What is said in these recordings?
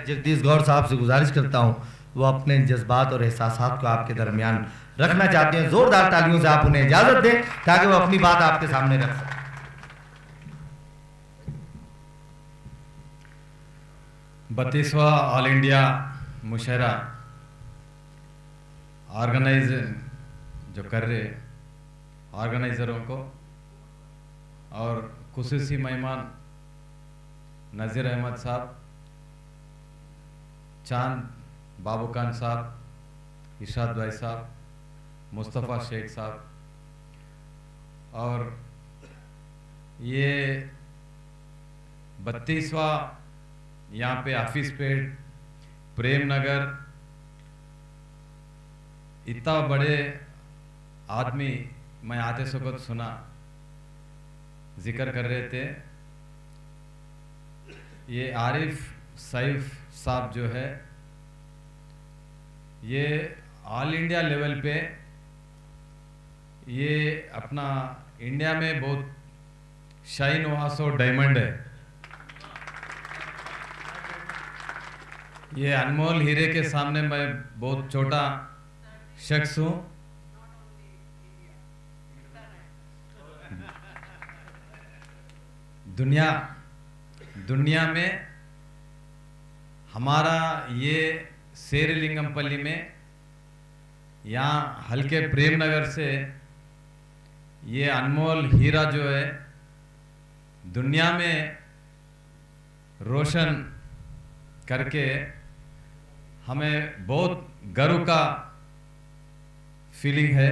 जगदीश गौर साहब से गुजारिश करता हूं, वो अपने जज्बात और एहसासात को आपके दरमियान रखना चाहते हैं। जोरदार तालियों से आप उन्हें इजाजत दें ताकि वो अपनी बात आपके सामने रख सकें। 32वां ऑल इंडिया मुशायरा ऑर्गेनाइज जो कर रहे ऑर्गेनाइज़रों को और खुसूसी मेहमान नज़ीर अहमद साहब, चांद बाबू खान साहब, इरशाद भाई साहब, मुस्तफ़ा शेख साहब, और ये 32वां यहाँ पे हाफिज पेट प्रेम नगर, इतना बड़े आदमी मैं आते वक्त सुना जिक्र कर रहे थे। ये आरिफ सैफ साहब जो है ये ऑल इंडिया लेवल पे ये अपना इंडिया में बहुत शाइन वासो डायमंड है। ये अनमोल हीरे के सामने मैं बहुत छोटा शख्स हूँ। दुनिया में हमारा ये शेरलिंगमपल्ली में यहाँ हल्के प्रेम नगर से ये अनमोल हीरा जो है दुनिया में रोशन करके हमें बहुत गर्व का फीलिंग है।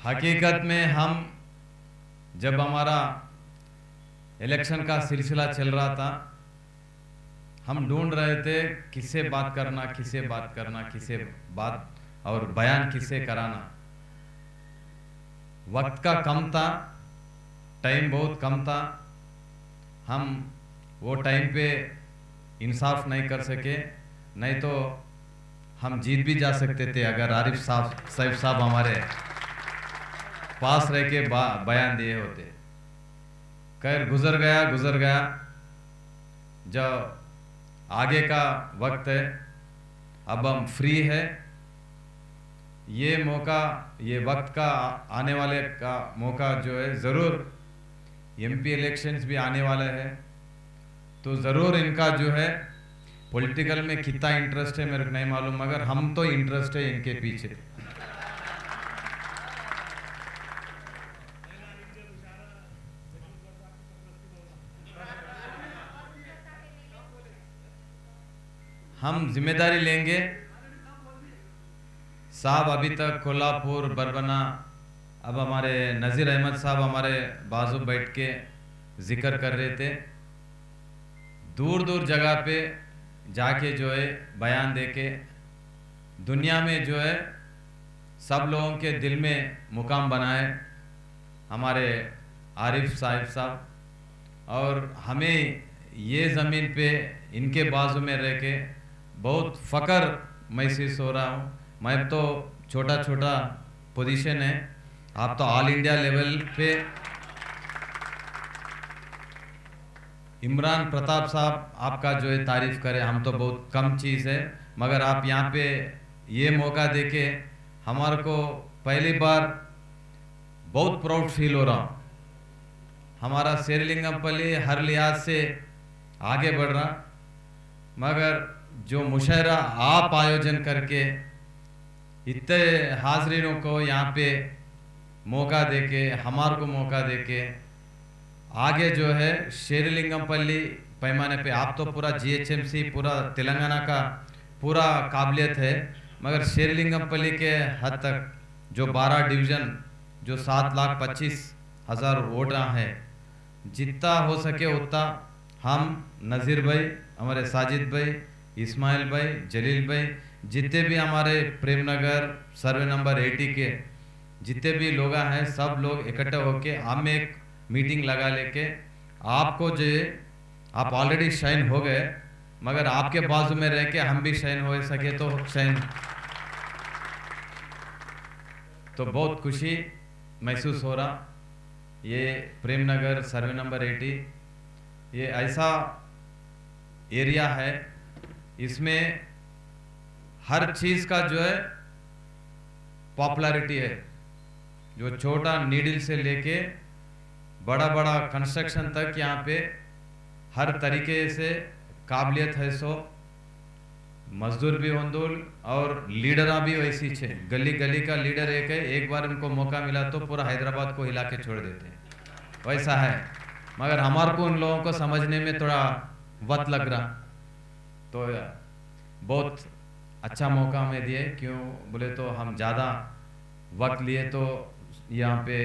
हकीकत में हम जब हमारा इलेक्शन का सिलसिला चल रहा था, हम ढूंढ रहे थे किससे बात करना, किसे बात और बयान किससे कराना। वक्त का कम था, टाइम बहुत कम था, हम वो टाइम पे इंसाफ नहीं कर सके, नहीं तो हम जीत भी जा सकते थे अगर आरिफ सैफ साहब हमारे पास रह के बयान दिए होते। खैर गुजर गया, जब आगे का वक्त है, अब हम फ्री है। ये मौका, ये वक्त का आने वाले का मौका जो है, ज़रूर एमपी इलेक्शंस भी आने वाले हैं, तो ज़रूर इनका जो है पॉलिटिकल में कितना इंटरेस्ट है मेरे को नहीं मालूम, मगर हम तो इंटरेस्ट है इनके पीछे। हम जिम्मेदारी लेंगे। साहब अभी तक कोल्हापुर, बरबना, अब हमारे नज़ीर अहमद साहब हमारे बाजू बैठ के जिक्र कर रहे थे। दूर दूर जगह पे जाके जो है बयान देके दुनिया में जो है सब लोगों के दिल में मुकाम बनाए हमारे आरिफ साहब, और हमें ये ज़मीन पे इनके बाजू में रह के बहुत फ़ख्र महसूस हो रहा हूँ। मैं तो छोटा पोजीशन है, आप तो ऑल इंडिया लेवल पे इमरान प्रताप साहब आपका जो है तारीफ़ करें, हम तो बहुत कम चीज़ है, मगर आप यहाँ पे ये मौका देके हमारे को पहली बार बहुत प्राउड फील हो रहा हूँ। हमारा शेरलिंगमपल्ली हर लिहाज से आगे बढ़ रहा, मगर जो मुशायरा आप आयोजन करके इतने हाजरीनों को यहाँ पे मौका देके, हमारे को मौका देके आगे जो है शेरलिंगमपल्ली पैमाने पे, आप तो पूरा जीएचएमसी पूरा तेलंगाना का पूरा काबिलियत है, मगर शेरलिंगमपल्ली के हद तक जो 12 डिवीज़न जो 7,25,000 वोट है, जितना हो सके उतना हम नज़ीर भाई, हमारे साजिद भाई, इस्माइल भाई, जलील भाई, जितने भी हमारे प्रेमनगर सर्वे नंबर 80 के जितने भी लोग हैं, सब लोग इकट्ठे होके हम एक मीटिंग लगा लेके आपको जो आप ऑलरेडी शाइन हो गए, मगर आपके बाजू में रह के हम भी शाइन हो सके तो शाइन, तो बहुत खुशी महसूस हो रहा। ये प्रेम नगर सर्वे नंबर 80, ये ऐसा एरिया है, इसमें हर चीज़ का जो है पॉपुलैरिटी है। जो छोटा नीडल से लेके बड़ा बड़ा कंस्ट्रक्शन तक यहाँ पे हर तरीके से काबिलियत है। सो मजदूर भी होंदुल और लीडरा भी वैसी छे। गली गली का लीडर एक है, एक बार उनको मौका मिला तो पूरा हैदराबाद को हिला के छोड़ देते हैं, वैसा है। मगर हमारे को उन लोगों को समझने में थोड़ा वक्त लग रहा, तो बहुत अच्छा मौका हमें दिए। क्यों बोले तो हम ज़्यादा वक्त लिए तो यहाँ पे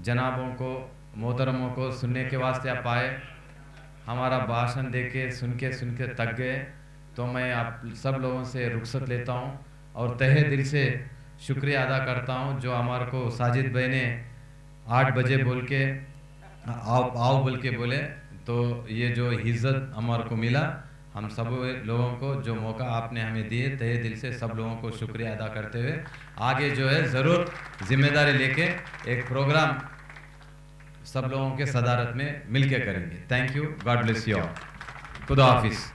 जनाबों को, मोहतरमों को सुनने के वास्ते आप आए, हमारा भाषण देके सुन के थक गए। तो मैं आप सब लोगों से रुखसत लेता हूँ और तहे दिल से शुक्रिया अदा करता हूँ जो हमारे को साजिद भाई ने 8 बजे बोल के आओ बोल के बोले, तो ये जो इज्जत हमारे को मिला, हम सब लोगों को जो मौका आपने हमें दिए, तहे दिल से सब लोगों को शुक्रिया अदा करते हुए आगे जो है ज़रूर जिम्मेदारी लेके एक प्रोग्राम सब लोगों के सदारत में मिलके करेंगे। Thank you, God bless you all, खुदा हाफिज़।